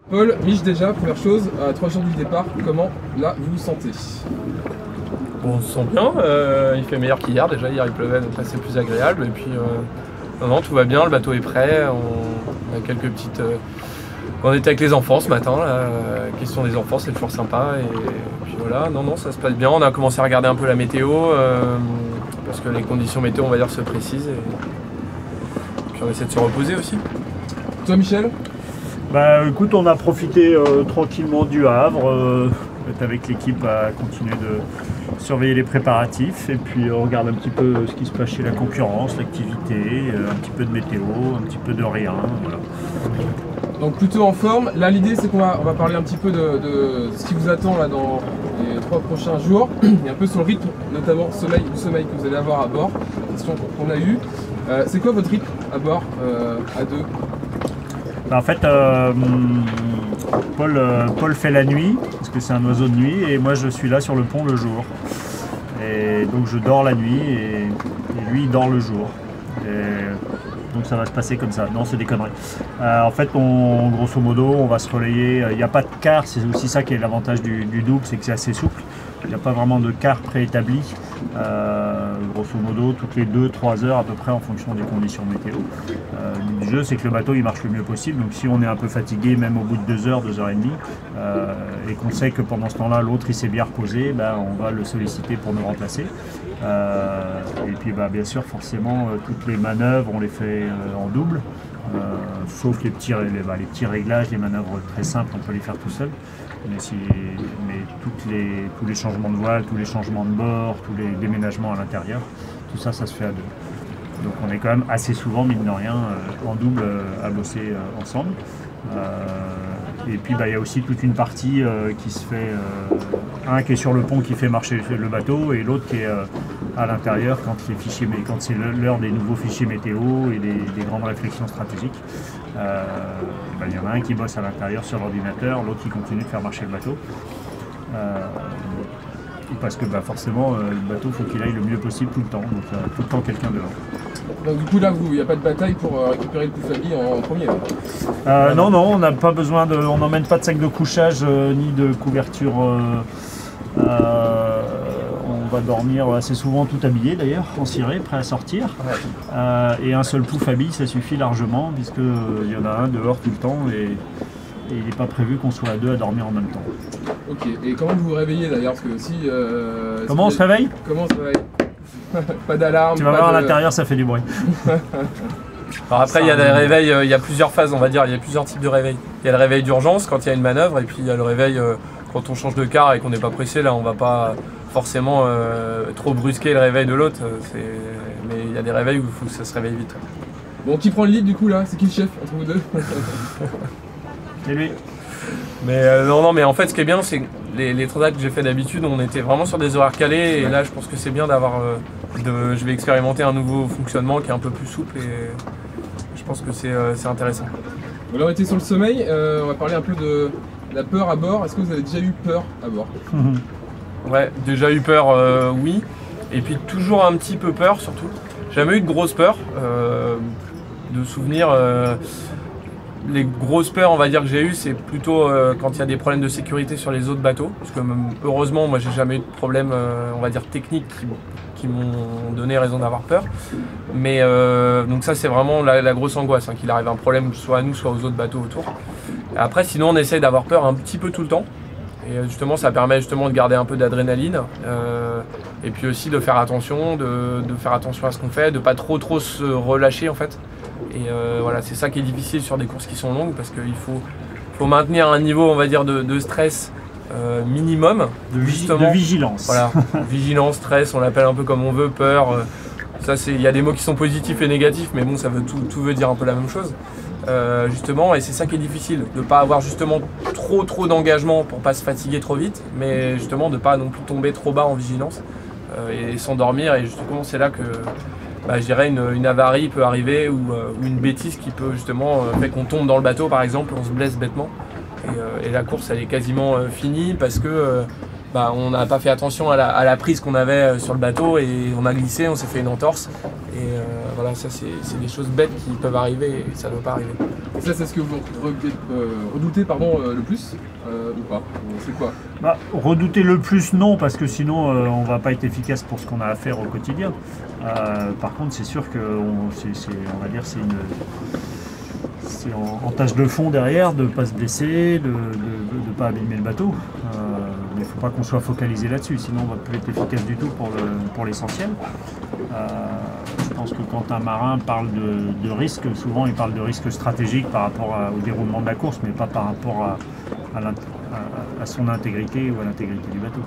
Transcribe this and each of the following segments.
Paul, Mich déjà, première chose, à 3 jours du départ, comment là vous vous sentez? On se sent bien, il fait meilleur qu'hier, déjà hier il pleuvait donc là c'est plus agréable et puis non, tout va bien, le bateau est prêt, on a quelques petites... on était avec les enfants ce matin, la question des enfants c'est toujours sympa et puis voilà, non ça se passe bien, on a commencé à regarder un peu la météo parce que les conditions météo on va dire se précisent et puis on essaie de se reposer aussi. Toi Michel? Bah écoute, on a profité tranquillement du Havre, avec l'équipe à continuer de surveiller les préparatifs et puis on regarde un petit peu ce qui se passe chez la concurrence, l'activité, un petit peu de météo, un petit peu de rien, voilà. Donc plutôt en forme. Là l'idée c'est qu'on va parler un petit peu de ce qui vous attend là dans les 3 prochains jours et un peu sur le rythme, notamment du sommeil que vous allez avoir à bord. Question qu'on a eue. C'est quoi votre rythme à bord à deux? En fait, Paul fait la nuit, parce que c'est un oiseau de nuit, et moi je suis là sur le pont le jour. Et donc je dors la nuit, et lui il dort le jour. Et donc ça va se passer comme ça. Non, c'est des conneries. En fait, grosso modo, on va se relayer. Il n'y a pas de quart, c'est aussi ça qui est l'avantage du double, c'est que c'est assez souple. Il n'y a pas vraiment de quart préétabli. Grosso modo, toutes les 2-3 heures à peu près en fonction des conditions météo. Le jeu, c'est que le bateau il marche le mieux possible. Donc si on est un peu fatigué, même au bout de 2 heures, 2 heures et demie, et qu'on sait que pendant ce temps-là, l'autre il s'est bien reposé, on va le solliciter pour nous remplacer. Et puis bien sûr, forcément, toutes les manœuvres, on les fait en double. Sauf les petits réglages, les manœuvres très simples, on peut les faire tout seul. Mais tous les changements de voile, tous les changements de bord, tous les déménagements à l'intérieur, tout ça, ça se fait à deux. Donc on est quand même assez souvent, mine de rien, en double à bosser ensemble. Et puis il y a aussi toute une partie qui se fait, un qui est sur le pont qui fait marcher le bateau et l'autre qui est à l'intérieur quand c'est l'heure des nouveaux fichiers météo et des grandes réflexions stratégiques. Il y en a un qui bosse à l'intérieur sur l'ordinateur, l'autre qui continue de faire marcher le bateau. Parce que forcément le bateau faut qu'il aille le mieux possible tout le temps, donc tout le temps quelqu'un devant. Donc du coup là il n'y a pas de bataille pour récupérer le Poufali en premier là. Non, on n'a pas besoin on n'emmène pas de sac de couchage ni de couverture. On va dormir assez souvent tout habillé d'ailleurs, en ciré, prêt à sortir. Et un seul pouf habille, ça suffit largement, puisqu'il y en a un dehors tout le temps et il n'est pas prévu qu'on soit à deux à dormir en même temps. Ok, et comment vous vous réveillez d'ailleurs? Parce que si, comment on se réveille? Comment on se réveille? Pas d'alarme. Tu vas voir à l'intérieur, ça fait du bruit. Alors après il y a des réveils, il y a plusieurs phases on va dire, il y a plusieurs types de réveils. Il y a le réveil d'urgence quand il y a une manœuvre et puis il y a le réveil quand on change de quart et qu'on n'est pas pressé, là on va pas forcément trop brusquer le réveil de l'autre, mais il y a des réveils où il faut que ça se réveille vite. Bon, qui prend le lead du coup là? C'est qui le chef entre vous deux? C'est lui. Mais non, mais en fait ce qui est bien c'est que les transats que j'ai fait d'habitude on était vraiment sur des horaires calés et là je pense que c'est bien d'avoir, je vais expérimenter un nouveau fonctionnement qui est un peu plus souple et je pense que c'est intéressant. Bon, là on était sur le sommeil, on va parler un peu de la peur à bord. Est-ce que vous avez déjà eu peur à bord? Ouais, déjà eu peur, oui, et puis toujours un petit peu peur surtout. Jamais eu de grosses peurs, de souvenirs. Les grosses peurs, on va dire que j'ai eues, c'est plutôt quand il y a des problèmes de sécurité sur les autres bateaux. Parce que heureusement, moi, j'ai jamais eu de problème, on va dire techniques qui m'ont donné raison d'avoir peur. Mais donc ça, c'est vraiment la grosse angoisse, qu'il arrive un problème soit à nous, soit aux autres bateaux autour. Et après, sinon, on essaye d'avoir peur un petit peu tout le temps. Et justement, ça permet justement de garder un peu d'adrénaline. Et puis aussi de faire attention, de faire attention à ce qu'on fait, de pas trop se relâcher en fait. Et voilà, c'est ça qui est difficile sur des courses qui sont longues parce qu'il faut maintenir un niveau, on va dire, de stress minimum. De vigilance. Voilà, vigilance, stress, on l'appelle un peu comme on veut, peur. Il y a des mots qui sont positifs et négatifs, mais bon, ça veut tout veut dire un peu la même chose. Justement, et c'est ça qui est difficile, de ne pas avoir justement trop d'engagement pour pas se fatiguer trop vite, mais justement de ne pas non plus tomber trop bas en vigilance et s'endormir. Et justement, c'est là que je dirais une avarie peut arriver ou une bêtise qui peut justement faire qu'on tombe dans le bateau par exemple, on se blesse bêtement et la course elle est quasiment finie parce que on n'a pas fait attention à la prise qu'on avait sur le bateau et on a glissé, on s'est fait une entorse. Et voilà, ça c'est des choses bêtes qui peuvent arriver et ça ne doit pas arriver. Et ça, c'est ce que vous redoutez le plus ou pas? C'est quoi? Redouter le plus, non, parce que sinon on va pas être efficace pour ce qu'on a à faire au quotidien. Par contre, c'est sûr que on va dire c'est en tâche de fond derrière, de ne pas se blesser, de ne pas abîmer le bateau. Mais il ne faut pas qu'on soit focalisé là-dessus, sinon on ne va plus être efficace du tout pour l'essentiel. Je pense que quand un marin parle de risque, souvent il parle de risque stratégique par rapport au déroulement de la course, mais pas par rapport à son intégrité ou à l'intégrité du bateau.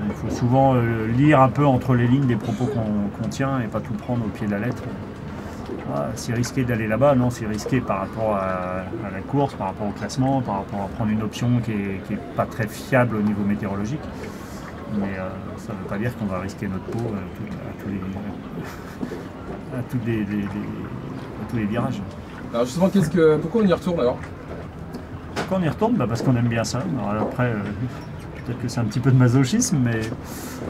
Il faut souvent lire un peu entre les lignes des propos qu'on tient et pas tout prendre au pied de la lettre. C'est risqué d'aller là-bas, non, c'est risqué par rapport à la course, par rapport au classement, par rapport à prendre une option qui est pas très fiable au niveau météorologique. Mais ça ne veut pas dire qu'on va risquer notre peau à tous les virages. Alors justement, pourquoi on y retourne alors? Pourquoi on y retourne? Parce qu'on aime bien ça. Alors après, peut-être que c'est un petit peu de masochisme, mais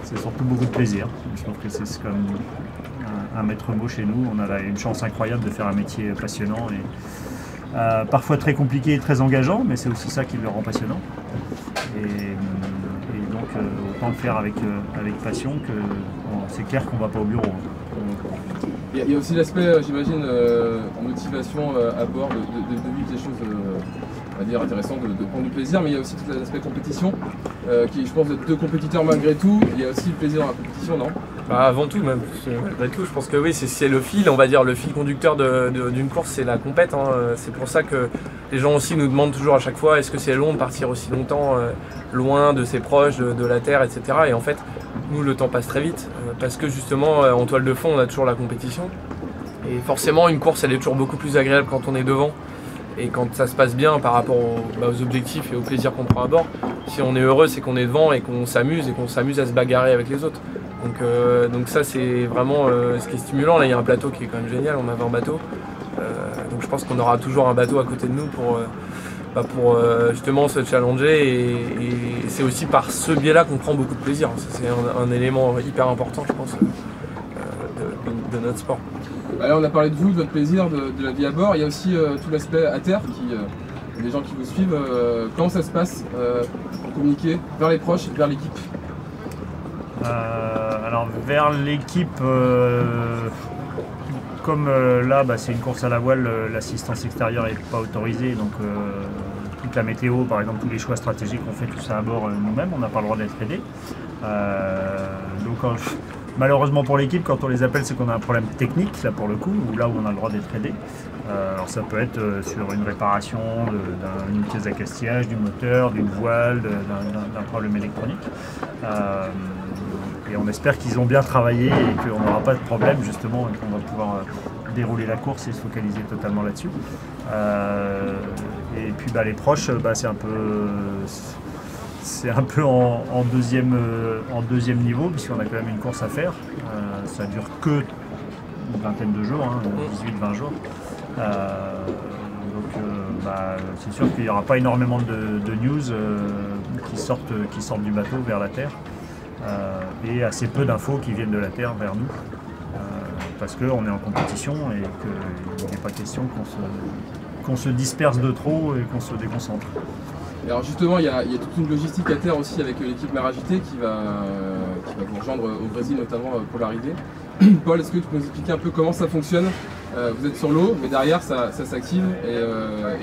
c'est surtout beaucoup de plaisir. Je trouve que c'est comme un maître mot chez nous. On a une chance incroyable de faire un métier passionnant et parfois très compliqué et très engageant, mais c'est aussi ça qui le rend passionnant. Et donc autant le faire avec passion que c'est clair qu'on ne va pas au bureau. Il y a aussi l'aspect, j'imagine, motivation à bord, de vivre des choses on va dire intéressantes, de prendre du plaisir, mais il y a aussi tout l'aspect compétition, qui je pense d'être deux compétiteurs malgré tout. Il y a aussi le plaisir dans la compétition, non? Avant tout, même, malgré tout, je pense que oui, c'est le fil, on va dire, le fil conducteur d'une course, c'est la compète. Hein. C'est pour ça que les gens aussi nous demandent toujours à chaque fois, est-ce que c'est long de partir aussi longtemps, loin de ses proches, de la terre, etc. Et en fait, nous, le temps passe très vite, parce que justement, en toile de fond, on a toujours la compétition. Et forcément, une course, elle est toujours beaucoup plus agréable quand on est devant. Et quand ça se passe bien par rapport aux objectifs et au plaisir qu'on prend à bord, si on est heureux, c'est qu'on est devant et qu'on s'amuse à se bagarrer avec les autres. Donc ça, c'est vraiment ce qui est stimulant. Là, il y a un plateau qui est quand même génial, on a 20 bateaux. Donc je pense qu'on aura toujours un bateau à côté de nous pour justement se challenger. Et c'est aussi par ce biais-là qu'on prend beaucoup de plaisir. C'est un élément hyper important, je pense, de notre sport. Là, on a parlé de vous, de votre plaisir, de la vie à bord. Il y a aussi tout l'aspect à terre, il y a des gens qui vous suivent. Comment ça se passe pour communiquer vers les proches et vers l'équipe? Alors vers l'équipe, comme là c'est une course à la voile, l'assistance extérieure n'est pas autorisée, donc toute la météo, par exemple tous les choix stratégiques, on fait tout ça à bord nous-mêmes, on n'a pas le droit d'être aidé. Donc malheureusement pour l'équipe, quand on les appelle, c'est qu'on a un problème technique, là pour le coup, ou là où on a le droit d'être aidé. Alors ça peut être sur une réparation d'une pièce d'accastillage, du moteur, d'une voile, d'un problème électronique. Et on espère qu'ils ont bien travaillé et qu'on n'aura pas de problème justement et qu'on va pouvoir dérouler la course et se focaliser totalement là-dessus. Et puis les proches, c'est un peu en deuxième niveau puisqu'on a quand même une course à faire. Ça dure que une vingtaine de jours, 18-20 jours. C'est sûr qu'il n'y aura pas énormément de news qui sortent du bateau vers la terre. Et assez peu d'infos qui viennent de la terre vers nous parce qu'on est en compétition et qu'il n'est pas question qu'on se disperse de trop et qu'on se déconcentre. Et alors justement, il y a toute une logistique à terre aussi avec l'équipe Mer Agitée qui va vous rejoindre au Brésil, notamment pour l'arrivée. Paul, est-ce que tu peux nous expliquer un peu comment ça fonctionne? Vous êtes sur l'eau, mais derrière ça s'active et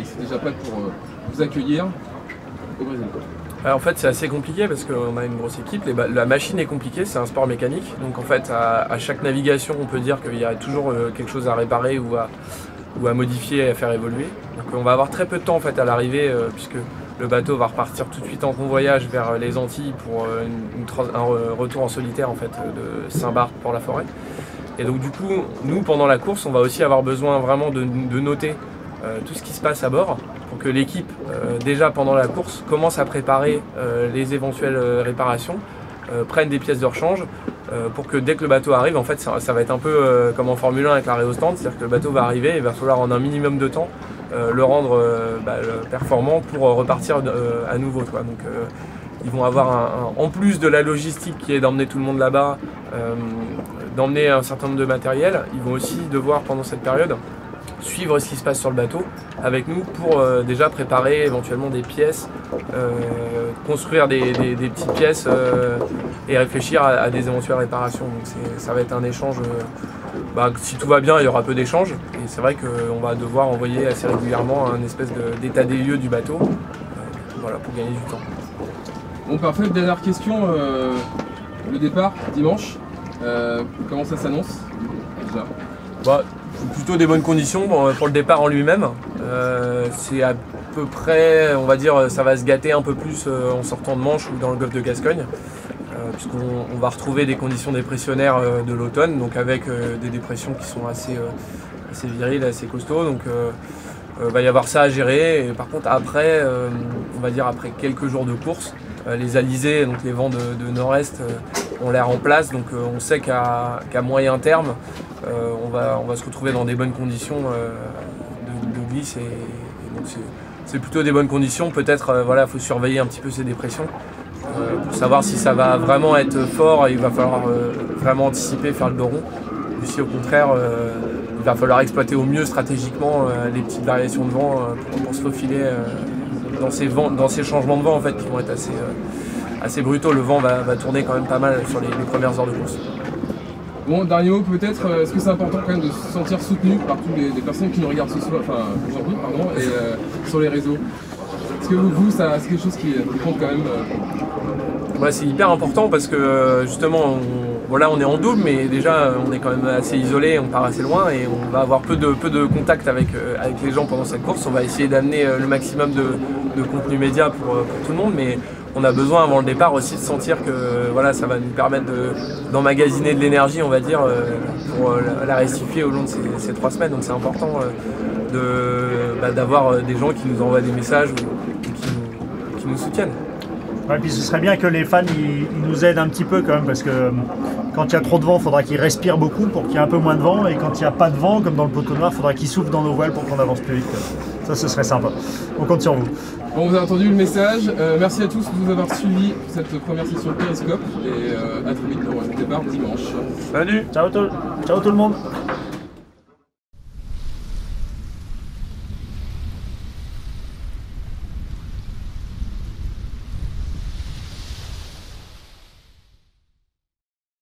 c'est déjà prêt pour vous accueillir au Brésil. En fait, c'est assez compliqué parce qu'on a une grosse équipe. La machine est compliquée, c'est un sport mécanique. Donc en fait, à chaque navigation, on peut dire qu'il y a toujours quelque chose à réparer ou à modifier et à faire évoluer. Donc on va avoir très peu de temps en fait à l'arrivée puisque le bateau va repartir tout de suite en convoyage vers les Antilles pour un retour en solitaire en fait de Saint-Barth pour la forêt. Et donc du coup, nous pendant la course, on va aussi avoir besoin vraiment de noter tout ce qui se passe à bord pour que l'équipe, déjà pendant la course, commence à préparer les éventuelles réparations, prenne des pièces de rechange pour que dès que le bateau arrive, en fait ça va être un peu comme en Formule 1 avec l'arrêt au stand, c'est-à-dire que le bateau va arriver et il va falloir en un minimum de temps le rendre performant pour repartir à nouveau. Donc ils vont avoir en plus de la logistique qui est d'emmener tout le monde là-bas, d'emmener un certain nombre de matériel, ils vont aussi devoir pendant cette période suivre ce qui se passe sur le bateau avec nous pour déjà préparer éventuellement des pièces, construire des petites pièces et réfléchir à des éventuelles réparations. Donc ça va être un échange, si tout va bien il y aura peu d'échanges et c'est vrai qu'on va devoir envoyer assez régulièrement un espèce d'état des lieux du bateau voilà, pour gagner du temps. Bon parfait, dernière question, le départ dimanche, comment ça s'annonce déjà? Plutôt des bonnes conditions pour le départ en lui-même. C'est à peu près, on va dire, ça va se gâter un peu plus en sortant de Manche ou dans le golfe de Gascogne, puisqu'on va retrouver des conditions dépressionnaires de l'automne, donc avec des dépressions qui sont assez viriles, assez costauds. Donc va y avoir ça à gérer. Et par contre après, on va dire après quelques jours de course, les alizés, donc les vents de nord-est, ont l'air en place, donc on sait qu'à moyen terme, on va se retrouver dans des bonnes conditions de glisse et donc c'est plutôt des bonnes conditions. Peut-être voilà, faut surveiller un petit peu ces dépressions pour savoir si ça va vraiment être fort et il va falloir vraiment anticiper, faire le dos rond. Ou si au contraire il va falloir exploiter au mieux stratégiquement les petites variations de vent pour se faufiler dans ces changements de vent en fait, qui vont être assez brutaux. Le vent va tourner quand même pas mal sur les premières heures de course. Bon, dernier mot peut-être, est-ce que c'est important quand même de se sentir soutenu par toutes les personnes qui nous regardent ce soir, enfin aujourd'hui pardon, et sur les réseaux? Est-ce que vous ça c'est quelque chose qui compte quand même C'est hyper important parce que justement on est en double, mais déjà on est quand même assez isolé, on part assez loin et on va avoir peu de contact avec les gens pendant cette course. On va essayer d'amener le maximum de contenu média pour tout le monde, mais on a besoin avant le départ aussi de sentir que voilà, ça va nous permettre d'emmagasiner de l'énergie, on va dire, pour la restituer au long de ces 3 semaines. Donc c'est important d'avoir des gens qui nous envoient des messages ou qui nous soutiennent. Ouais, puis ce serait bien que les fans ils nous aident un petit peu quand même, parce que quand il y a trop de vent, il faudra qu'ils respirent beaucoup pour qu'il y ait un peu moins de vent, et quand il n'y a pas de vent, comme dans le poteau noir, il faudra qu'ils soufflent dans nos voiles pour qu'on avance plus vite. Ça, ce serait sympa. On compte sur vous. Bon, vous avez entendu le message. Merci à tous de nous avoir suivis cette première session Périscope et à très vite pour le départ dimanche. Salut. Ciao tout le monde.